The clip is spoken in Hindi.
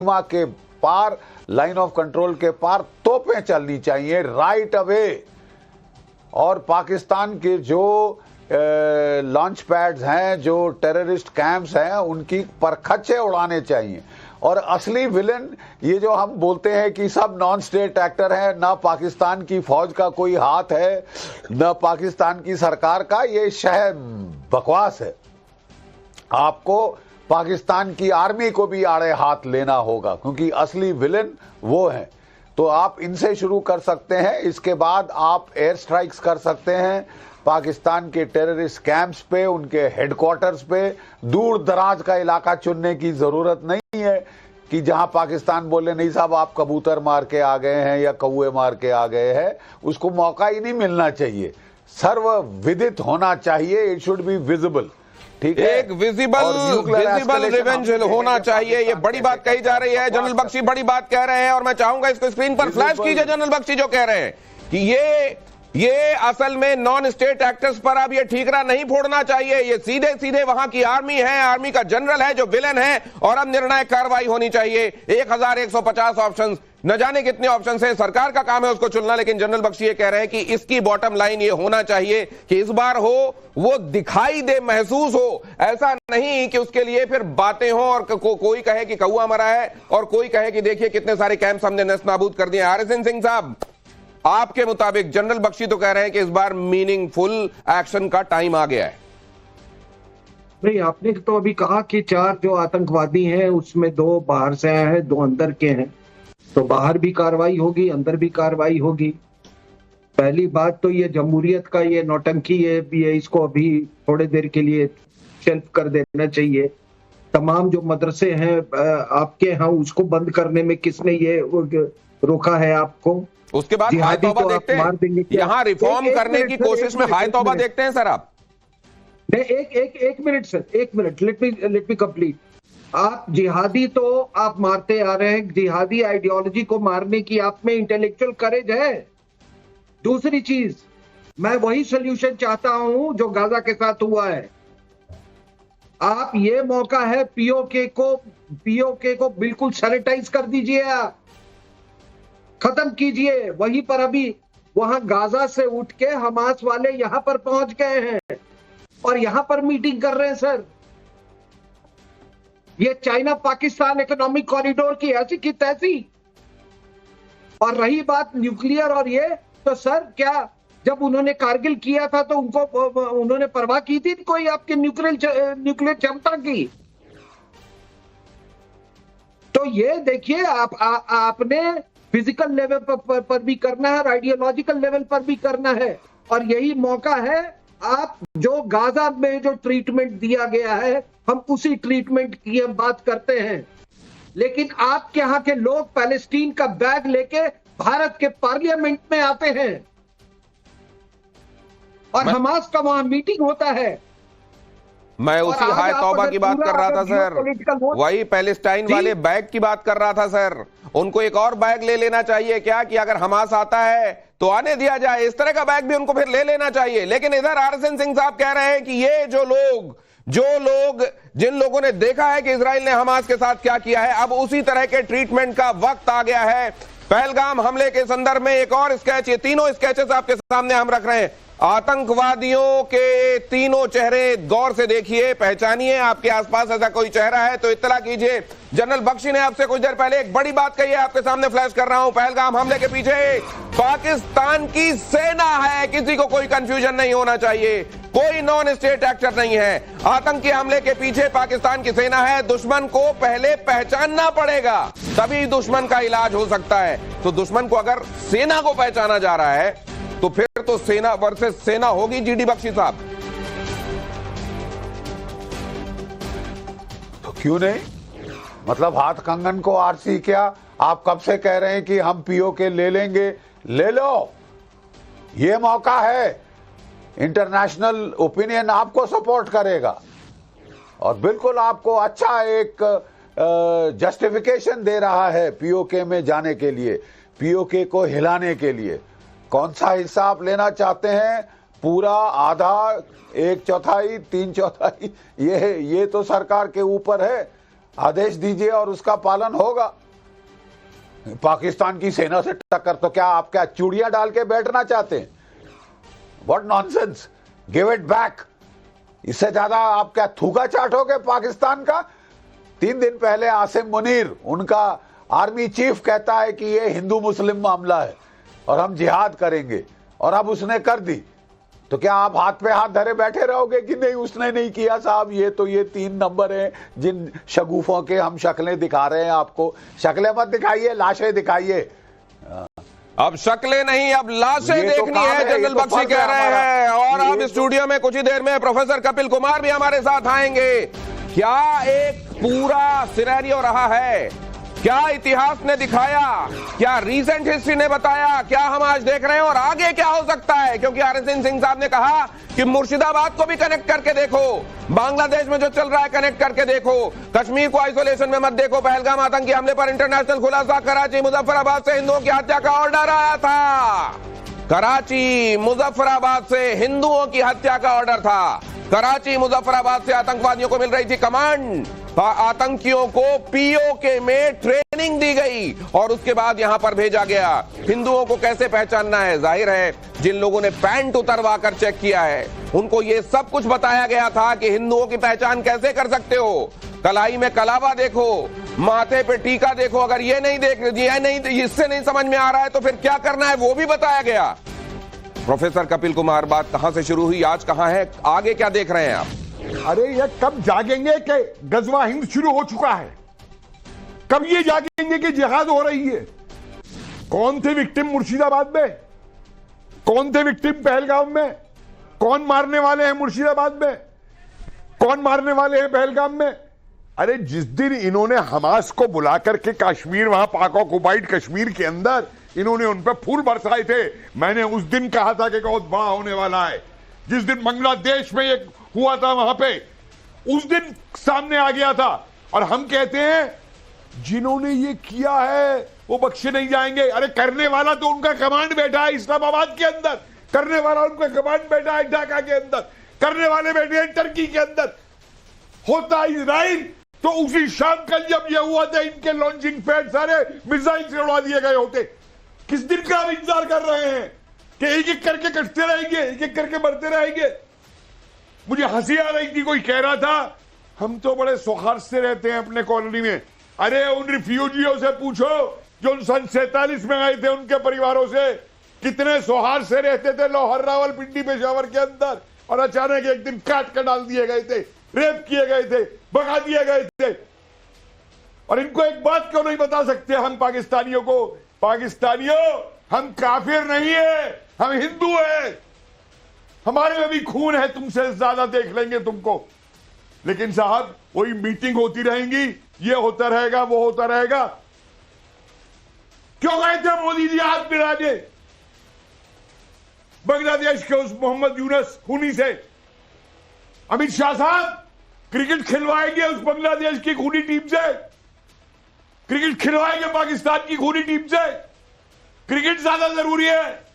सीमा के पार, लाइन ऑफ कंट्रोल के पार तोपें चलनी चाहिए राइट अवे। और पाकिस्तान के जो लॉन्च पैड्स हैं, जो टेररिस्ट कैंप्स हैं, उनकी परखच्चे उड़ाने चाहिए। और असली विलन ये जो हम बोलते हैं कि सब नॉन स्टेट एक्टर हैं, ना पाकिस्तान की फौज का कोई हाथ है, ना पाकिस्तान की सरकार का, ये शह बकवास है। आपको पाकिस्तान की आर्मी को भी आड़े हाथ लेना होगा, क्योंकि असली विलन वो हैं। तो आप इनसे शुरू कर सकते हैं, इसके बाद आप एयर स्ट्राइक्स कर सकते हैं पाकिस्तान के टेररिस्ट कैंप्स पे, उनके हेडक्वार्टर्स पे। दूर दराज का इलाका चुनने की जरूरत नहीं है कि जहां पाकिस्तान बोले नहीं साहब आप कबूतर मार के आ गए हैं या कौए मार के आ गए हैं, उसको मौका ही नहीं मिलना चाहिए। सर्व विदित होना चाहिए, इट शुड बी विजिबल। ठीक है, एक विजिबल रिवेंज होना चाहिए, ये बड़ी बात कही जा रही है। जनरल बख्शी बड़ी बात कह रहे हैं और मैं चाहूंगा इसको स्क्रीन पर फ्लैश कीजिए। जनरल बख्शी जो कह रहे हैं कि ये असल में नॉन स्टेट एक्टर्स पर अब ये ठीकरा नहीं फोड़ना चाहिए, ये सीधे सीधे वहां की आर्मी है, आर्मी का जनरल है जो विलेन है, और अब निर्णायक कार्रवाई होनी चाहिए। 1150 ऑप्शंस, न जाने कितने ऑप्शंस हैं, सरकार का काम है उसको चुनना। लेकिन जनरल बख्शी ये कह रहे हैं कि इसकी बॉटम लाइन ये होना चाहिए कि इस बार हो वो दिखाई दे, महसूस हो, ऐसा नहीं कि उसके लिए फिर बातें हो और कोई कहे कि कौआ मरा है और कोई कहे कि देखिए कितने सारे कैंप हमने नष्ट नाबूद कर दिए। RSN सिंह साहब, आपके मुताबिक जनरल बख्शी तो कह रहे हैं कि इस बार मीनिंगफुल एक्शन का टाइम आ गया है। नहीं, आपने तो अभी कहा कि 4 जो आतंकवादी हैं उसमें 2 बाहर से आए हैं, 2 अंदर के हैं, तो बाहर भी कार्रवाई होगी, अंदर भी कार्रवाई होगी। पहली बात तो ये जमहूरियत का ये नौटंकी है, ये इसको अभी थोड़े देर के लिए शेल्फ कर देना चाहिए। तमाम जो मदरसे हैं आपके यहाँ, उसको बंद करने में किसने ये रोका है आपको? उसके बाद हाय तौबा देखते हैं, यहाँ रिफॉर्म करने की कोशिश में हाय तौबा देखते हैं सर आप। नहीं, एक मिनट सर, एक मिनट, लेट मी कंप्लीट। आप जिहादी तो आप मारते आ रहे हैं, जिहादी आइडियोलॉजी को मारने की आप में इंटेलेक्चुअल करेज है। दूसरी चीज, मैं वही सोल्यूशन चाहता हूं जो गाजा के साथ हुआ है। आप ये मौका है, पीओके को बिल्कुल सैनिटाइज कर दीजिए, आप खत्म कीजिए। वहीं पर अभी वहां गाजा से उठ के हमास वाले यहां पर पहुंच गए हैं और यहां पर मीटिंग कर रहे हैं सर। ये चाइना पाकिस्तान इकोनॉमिक कॉरिडोर की ऐसी की तैसी। और रही बात न्यूक्लियर और ये, तो सर क्या जब उन्होंने कारगिल किया था तो उन्होंने परवाह की थी कोई आपके न्यूक्लियर क्षमता की? तो ये देखिए, आपने फिजिकल लेवल पर भी करना है और आइडियोलॉजिकल लेवल पर भी करना है। और यही मौका है, आप जो गाजा में जो ट्रीटमेंट दिया गया है, हम उसी ट्रीटमेंट की हम बात करते हैं। लेकिन आपके यहाँ के लोग पैलेस्टीन का बैग लेके भारत के पार्लियामेंट में आते हैं और हमास का वहां मीटिंग होता है। मैं उसी हाय तौबा की बात कर रहा था सर, वही पैलेस्टाइन वाले बैग की बात कर रहा था सर। उनको एक और बैग ले लेना चाहिए क्या, कि अगर हमास आता है तो आने दिया जाए, इस तरह का बैग भी उनको फिर ले लेना चाहिए। लेकिन इधर RSN सिंह साहब कह रहे हैं कि ये जिन लोगों ने देखा है कि इजराइल ने हमास के साथ क्या किया है, अब उसी तरह के ट्रीटमेंट का वक्त आ गया है। पहलगाम हमले के संदर्भ में एक और स्केच, ये तीनों स्केचेस आपके सामने हम रख रहे हैं। आतंकवादियों के तीनों चेहरे गौर से देखिए, पहचानिए। आपके आसपास ऐसा कोई चेहरा है तो इत्तला कीजिए। जनरल बख्शी ने आपसे कुछ देर पहले एक बड़ी बात कही है, आपके सामने फ्लैश कर रहा हूं। पहलगाम हमले के पीछे पाकिस्तान की सेना है, किसी को कोई कंफ्यूजन नहीं होना चाहिए, कोई नॉन स्टेट एक्टर नहीं है। आतंकी हमले के पीछे पाकिस्तान की सेना है। दुश्मन को पहले पहचानना पड़ेगा, तभी दुश्मन का इलाज हो सकता है। तो दुश्मन को अगर सेना को पहचाना जा रहा है तो फिर तो सेना वर्सेस सेना होगी। GD बख्शी साहब, तो क्यों नहीं? मतलब हाथ कंगन को आरसी क्या? आप कब से कह रहे हैं कि हम पीओके ले लेंगे? ले लो, ये मौका है। इंटरनेशनल ओपिनियन आपको सपोर्ट करेगा और बिल्कुल आपको अच्छा एक जस्टिफिकेशन दे रहा है पीओके में जाने के लिए, पीओके को हिलाने के लिए। कौन सा हिस्सा आप लेना चाहते हैं? पूरा, आधा, 1/4, 3/4? ये तो सरकार के ऊपर है। आदेश दीजिए और उसका पालन होगा। पाकिस्तान की सेना से टक्कर, तो क्या आप क्या चूड़ियां डाल के बैठना चाहते हैं? What nonsense, give it back. इससे ज्यादा आप क्या थूका चाटोगे पाकिस्तान का? 3 दिन पहले आसिम मुनीर, उनका आर्मी चीफ, कहता है कि ये हिंदू मुस्लिम मामला है और हम जिहाद करेंगे, और अब उसने कर दी। तो क्या आप हाथ पे हाथ धरे बैठे रहोगे कि नहीं उसने नहीं किया? साहब ये 3 नंबर हैं जिन शगुफों के हम शक्लें दिखा रहे हैं आपको। शक्लें मत दिखाइए, लाशें दिखाइए। अब शक्लें नहीं, अब लाशें देखनी है, जनरल बख्शी कह रहे हैं। और अब स्टूडियो में कुछ ही देर में प्रोफेसर कपिल कुमार भी हमारे साथ आएंगे। क्या एक पूरा सिनेरियो रहा है, क्या इतिहास ने दिखाया, क्या रीसेंट हिस्ट्री ने बताया, क्या हम आज देख रहे हैं और आगे क्या हो सकता है? क्योंकि आरएसएन सिंह साहब ने कहा कि मुर्शिदाबाद को भी कनेक्ट करके देखो, बांग्लादेश में जो चल रहा है कनेक्ट करके देखो, कश्मीर को आइसोलेशन में मत देखो। पहलगाम आतंकी हमले पर इंटरनेशनल खुलासा, कराची मुजफ्फराबाद से हिंदुओं की हत्या का ऑर्डर आया था। कराची मुजफ्फराबाद से हिंदुओं की हत्या का ऑर्डर था। कराची मुजफ्फराबाद से आतंकवादियों को मिल रही थी कमांड, आतंकियों को पीओके में ट्रेनिंग दी गई और उसके बाद यहां पर भेजा गया। हिंदुओं को कैसे पहचानना है? जाहिर है जिन लोगों ने पैंट उतरवा कर चेक किया है उनको ये सब कुछ बताया गया था कि हिंदुओं की पहचान कैसे कर सकते हो। कलाई में कलावा देखो, माथे पे टीका देखो, अगर ये नहीं इससे नहीं समझ में आ रहा है तो फिर क्या करना है वो भी बताया गया। प्रोफेसर कपिल कुमार, बात कहां से शुरू हुई, आज कहां है, आगे क्या देख रहे हैं आप? अरे ये कब जागेंगे कि गजवा हिंद शुरू हो चुका है? कब ये जागेंगे कि जिहाद हो रही है? कौन थे विक्टिम मुर्शिदाबाद में? कौन थे विक्टिम पहलगाम में? कौन मारने वाले हैं मुर्शिदाबाद में? कौन मारने वाले हैं पहलगाम में? अरे जिस दिन इन्होंने हमास को बुला करके कश्मीर, वहां पाक ऑक्युपाइड कश्मीर के अंदर इन्होंने उन पर फूल बरसाए थे, मैंने उस दिन कहा था कि बहुत बड़ा होने वाला है। जिस दिन बांग्लादेश में एक हुआ था वहां पे, उस दिन सामने आ गया था। और हम कहते हैं जिन्होंने ये किया है वो बख्शे नहीं जाएंगे। अरे करने वाला तो उनका कमांड बैठा है इस्लामाबाद के अंदर, करने वाला उनका कमांड बैठा है ढाका के अंदर, करने वाले बैठे हैं टर्की के अंदर। होता इजराइल तो उसी शाम कल जब ये हुआ था इनके लॉन्चिंग पैड सारे मिसाइल से उड़ा दिए गए होते। किस दिन का हम इंतजार कर रहे हैं कि एक एक करके कटते रहेंगे, एक एक करके मरते रहेंगे? मुझे हंसी आ रही थी, कोई कह रहा था हम तो बड़े सौहार्द से रहते हैं अपने कॉलोनी में। अरे उन रिफ्यूजियों से पूछो जो सन 47 में आए थे, उनके परिवारों से कितने सौहार्द से रहते थे लाहौर, रावलपिंडी, पेशावर के अंदर, और अचानक एक दिन काट कर डाल दिए गए थे, रेप किए गए थे, भगा दिए गए थे। और इनको एक बात क्यों नहीं बता सकते हम पाकिस्तानियों को, पाकिस्तानियों हम काफिर नहीं है, हम हिंदू है, हमारे में भी खून है, तुमसे ज्यादा देख लेंगे तुमको। लेकिन साहब वही मीटिंग होती रहेंगी, ये होता रहेगा, वो होता रहेगा। क्यों गए थे मोदी जी हाथ मिलाने बांग्लादेश के उस मोहम्मद यूनुस खूनी से? अमित शाह साहब क्रिकेट खिलवाएंगे उस बांग्लादेश की खूनी टीम से, क्रिकेट खिलवाएंगे पाकिस्तान की खूनी टीम से। क्रिकेट ज्यादा जरूरी है